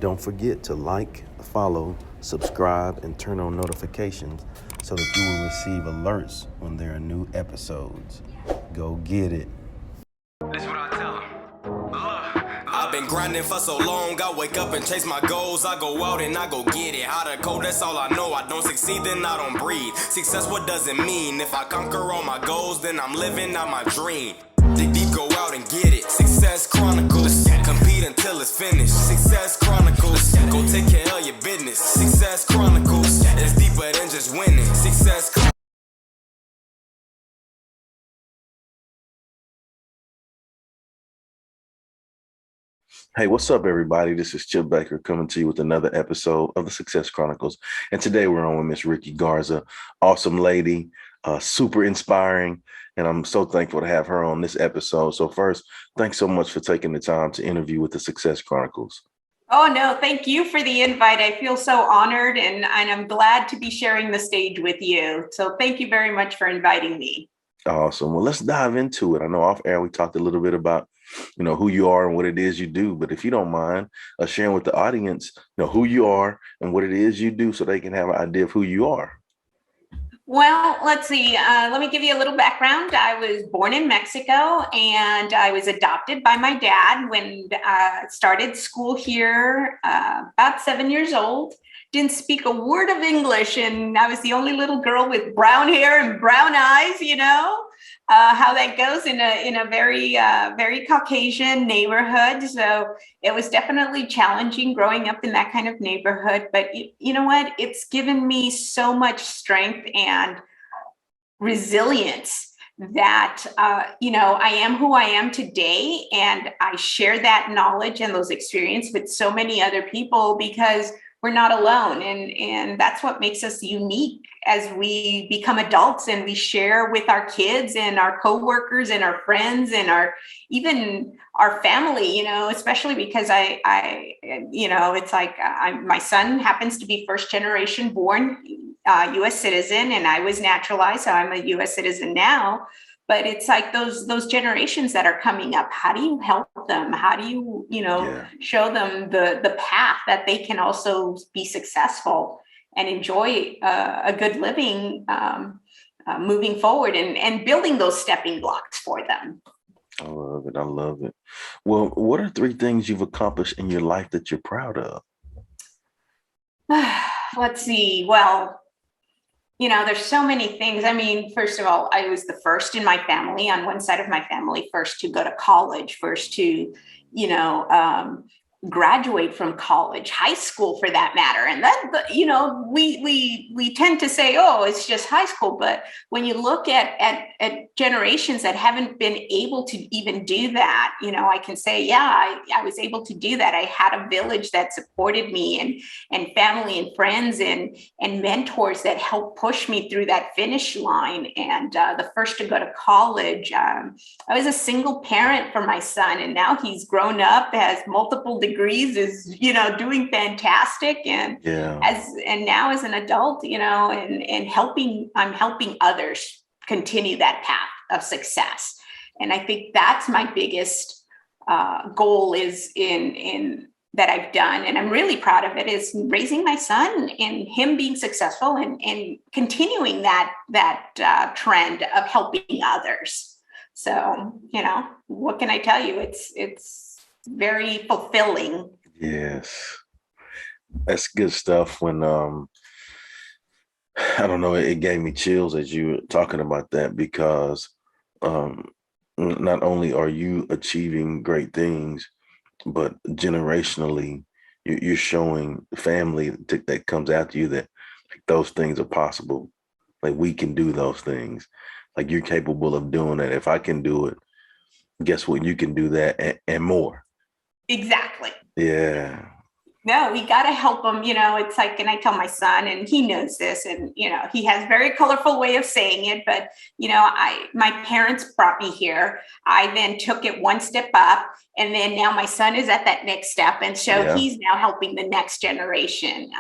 Don't forget to like, follow, subscribe, and turn on notifications so that you will receive alerts when there are new episodes. Go get it. That's what I tell them. I've been grinding for so long, I wake up and chase my goals. I go out and I go get it. Hot or cold, that's all I know. I don't succeed, then I don't breathe. Success, what does it mean? If I conquer all my goals, then I'm living out my dream. Dig deep, go out and get it. Success Chronicles. Compete until it's finished. Success Chronicles. Go take care of your business. Success Chronicles. It's deeper than just winning. Success Chronicles. Hey, what's up, everybody? This is Chip Baker coming to you with another episode of the Success Chronicles. And today we're on with Miss Ricki Garza, awesome lady, super inspiring. And I'm so thankful to have her on this episode. So first, thanks so much for taking the time to interview with the Success Chronicles. Oh, no, thank you for the invite. I feel so honored and I'm glad to be sharing the stage with you. So thank you very much for inviting me. Awesome. Well, let's dive into it. I know off air we talked a little bit about, who you are and what it is you do. But if you don't mind sharing with the audience, who you are and what it is you do so they can have an idea of who you are. Well, let's see. Let me give you a little background. I was born in Mexico and I was adopted by my dad when I started school here about 7 years old. Didn't speak a word of English, and I was the only little girl with brown hair and brown eyes, how that goes in a very Caucasian neighborhood. So it was definitely challenging growing up in that kind of neighborhood. But you know what? It's given me so much strength and resilience that, I am who I am today. And I share that knowledge and those experiences with so many other people because we're not alone. And that's what makes us unique as we become adults and we share with our kids and our coworkers and our friends and even our family, especially because it's like my son happens to be first generation born US citizen and I was naturalized. So I'm a US citizen now. But it's like those generations that are coming up. How do you help them? How do you, show them the path that they can also be successful and enjoy a good living moving forward and building those stepping blocks for them? I love it. I love it. Well, what are 3 things you've accomplished in your life that you're proud of? Let's see. Well, there's so many things. I mean, first of all, I was the first in my family, on one side of my family, first to go to college, first to, graduate from college, high school for that matter. And that, we tend to say, oh, it's just high school. But when you look at generations that haven't been able to even do that, I can say, yeah, I was able to do that. I had a village that supported me and family and friends and mentors that helped push me through that finish line. And the first to go to college, I was a single parent for my son. And now he's grown up, has multiple degrees, is doing fantastic, and now as an adult, I'm helping others continue that path of success. And I think that's my biggest goal is in that I've done, and I'm really proud of it, is raising my son and him being successful and continuing that trend of helping others. So what can I tell you? It's very fulfilling. Yes, that's good stuff. When I don't know, it gave me chills as you were talking about that, because not only are you achieving great things, but generationally you're showing family that comes after you that those things are possible. Like, we can do those things. Like, you're capable of doing that. If I can do it, guess what? You can do that and more. Exactly. Yeah. No, we got to help them. It's like, and I tell my son, and he knows this, and, he has a very colorful way of saying it, but, my parents brought me here. I then took it one step up, and then now my son is at that next step. And so he's now helping the next generation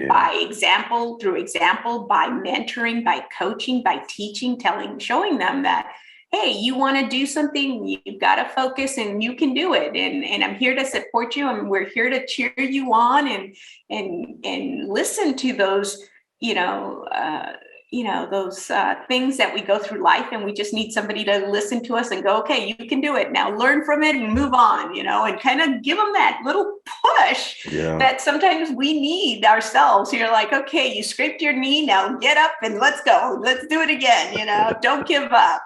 by example, by mentoring, by coaching, by teaching, showing them that, hey, you want to do something, you've got to focus and you can do it. And I'm here to support you, and we're here to cheer you on and listen to those, those things that we go through life, and we just need somebody to listen to us and go, okay, you can do it. Now learn from it and move on, and kind of give them that little push that sometimes we need ourselves. You're like, okay, you scraped your knee, now get up and let's go. Let's do it again. Don't give up.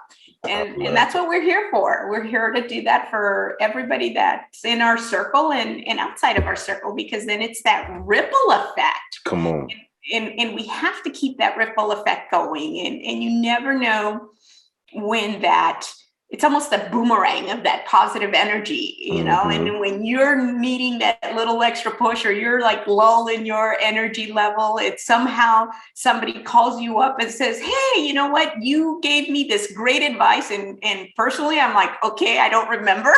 And that's what we're here for. We're here to do that for everybody that's in our circle and outside of our circle, because then it's that ripple effect. Come on. And we have to keep that ripple effect going. And you never know when it's almost a boomerang of that positive energy, and when you're needing that little extra push, or you're like lull in your energy level, it's somehow somebody calls you up and says, hey, you know what? You gave me this great advice. And personally, I'm like, okay, I don't remember,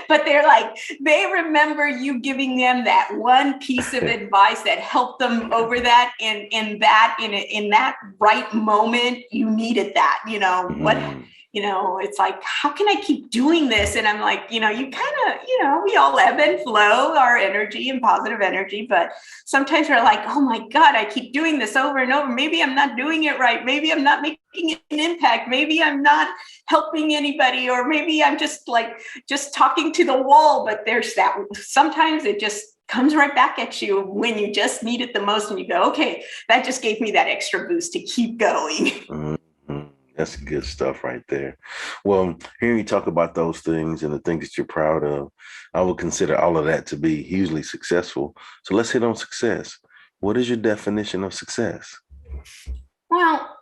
but they remember you giving them that one piece of advice that helped them over that. And in that right moment, you needed that, it's like, how can I keep doing this? And I'm like, you kind of, we all ebb and flow our energy and positive energy, but sometimes we're like, oh my God, I keep doing this over and over. Maybe I'm not doing it right. Maybe I'm not making an impact. Maybe I'm not helping anybody, or maybe I'm just talking to the wall. But there's that, sometimes it just comes right back at you when you just need it the most. And you go, okay, that just gave me that extra boost to keep going. Mm-hmm. That's good stuff right there. Well, hearing you talk about those things and the things that you're proud of, I would consider all of that to be hugely successful. So let's hit on success. What is your definition of success? Well,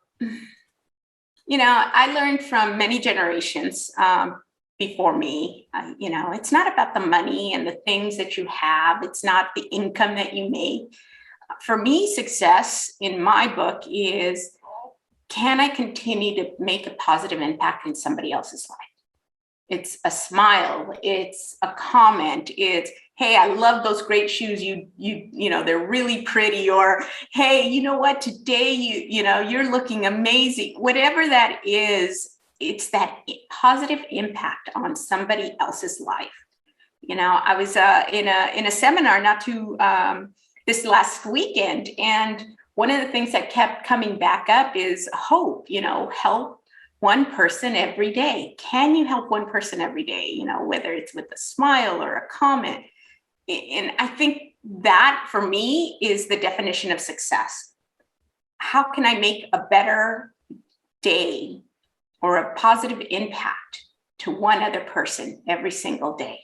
I learned from many generations before me. It's not about the money and the things that you have. It's not the income that you make. For me, success in my book is, can I continue to make a positive impact in somebody else's life? It's a smile. It's a comment. It's, hey, I love those great shoes. They're really pretty. Or, hey, you know what? Today, you're looking amazing. Whatever that is, it's that positive impact on somebody else's life. I was in a seminar not too this last weekend, and one of the things that kept coming back up is hope. Help one person every day. Can you help one person every day? Whether it's with a smile or a comment. And I think that for me is the definition of success. How can I make a better day or a positive impact to one other person every single day?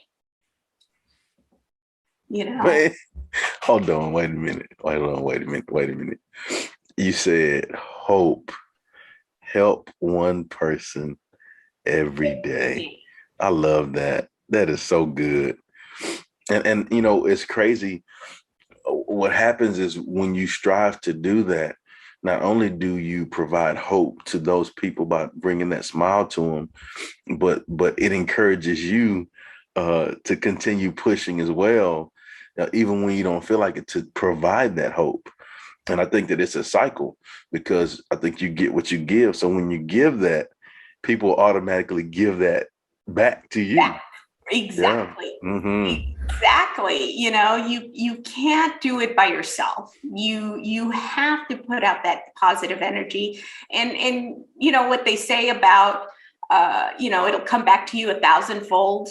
Hold on, wait a minute. You said hope, help one person every day. I love that. That is so good. And it's crazy. What happens is when you strive to do that, not only do you provide hope to those people by bringing that smile to them, but it encourages you to continue pushing as well, even when you don't feel like it, to provide that hope. And I think that it's a cycle, because I think you get what you give. So when you give that, people automatically give that back to you. Yeah, exactly. Yeah. Mm-hmm. Exactly. You can't do it by yourself. You have to put out that positive energy. And what they say about, it'll come back to you 1,000-fold.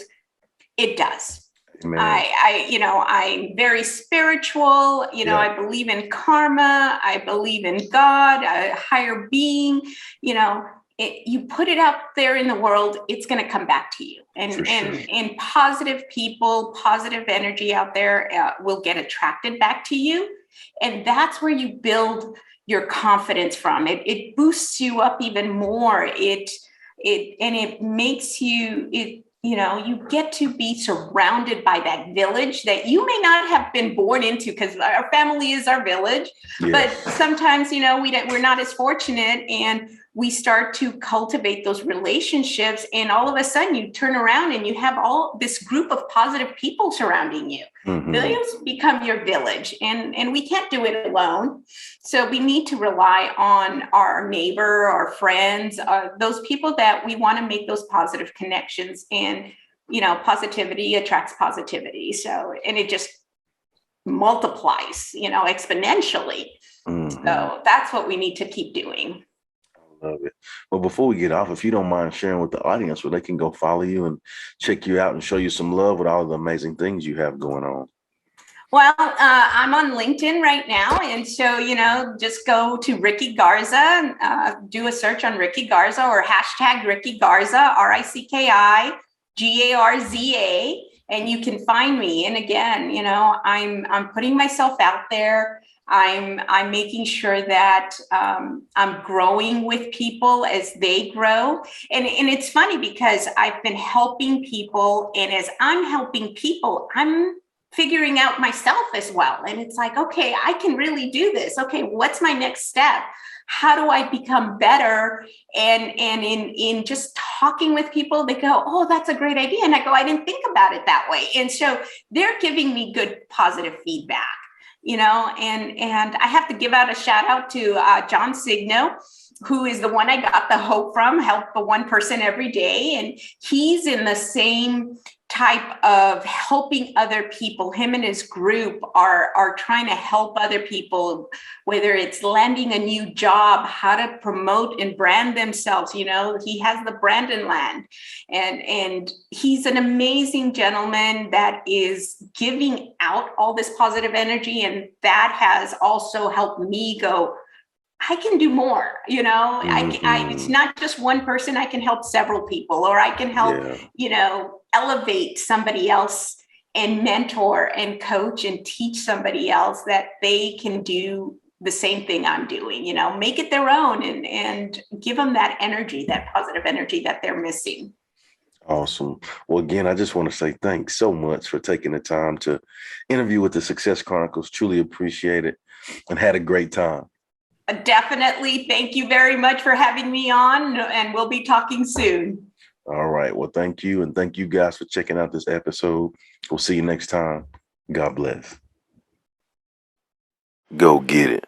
It does. Man. I'm very spiritual. I believe in karma. I believe in God, a higher being. You put it out there in the world, it's going to come back to you. And positive people, positive energy out there will get attracted back to you. And that's where you build your confidence from. It boosts you up even more. It makes you, you get to be surrounded by that village that you may not have been born into, because our family is our village. Yes. But sometimes, we're not as fortunate, and we start to cultivate those relationships, and all of a sudden you turn around and you have all this group of positive people surrounding you. Those become your village, and we can't do it alone. So we need to rely on our neighbor, our friends, those people that we want to make those positive connections. And positivity attracts positivity. So, and it just multiplies, exponentially. So that's what we need to keep doing. I love it. Well, before we get off, if you don't mind sharing with the audience where they can go follow you and check you out and show you some love with all the amazing things you have going on. Well, I'm on LinkedIn right now. And so, just go to Ricki Garza, do a search on Ricki Garza or hashtag Ricki Garza, RICKI GARZA, and you can find me. And again, I'm putting myself out there. I'm making sure that I'm growing with people as they grow. And it's funny because I've been helping people, and as I'm helping people, I'm figuring out myself as well. And it's like, okay, I can really do this. Okay, what's my next step? How do I become better? And in just talking with people, they go, oh, that's a great idea. And I go, I didn't think about it that way. And so they're giving me good, positive feedback, and I have to give out a shout out to John Signo, who is the one I got the hope from, help the one person every day. And he's in the same type of helping other people. Him and his group are trying to help other people, whether it's landing a new job, how to promote and brand themselves. He has the Brandon Land, and he's an amazing gentleman that is giving out all this positive energy. And that has also helped me go, I can do more, it's not just one person. I can help several people, or I can help, elevate somebody else and mentor and coach and teach somebody else that they can do the same thing I'm doing, make it their own and give them that energy, that positive energy that they're missing. Awesome. Well, again, I just want to say thanks so much for taking the time to interview with the Success Chronicles. Truly appreciate it and had a great time. Definitely. Thank you very much for having me on, and we'll be talking soon. All right. Well, thank you. And thank you guys for checking out this episode. We'll see you next time. God bless. Go get it.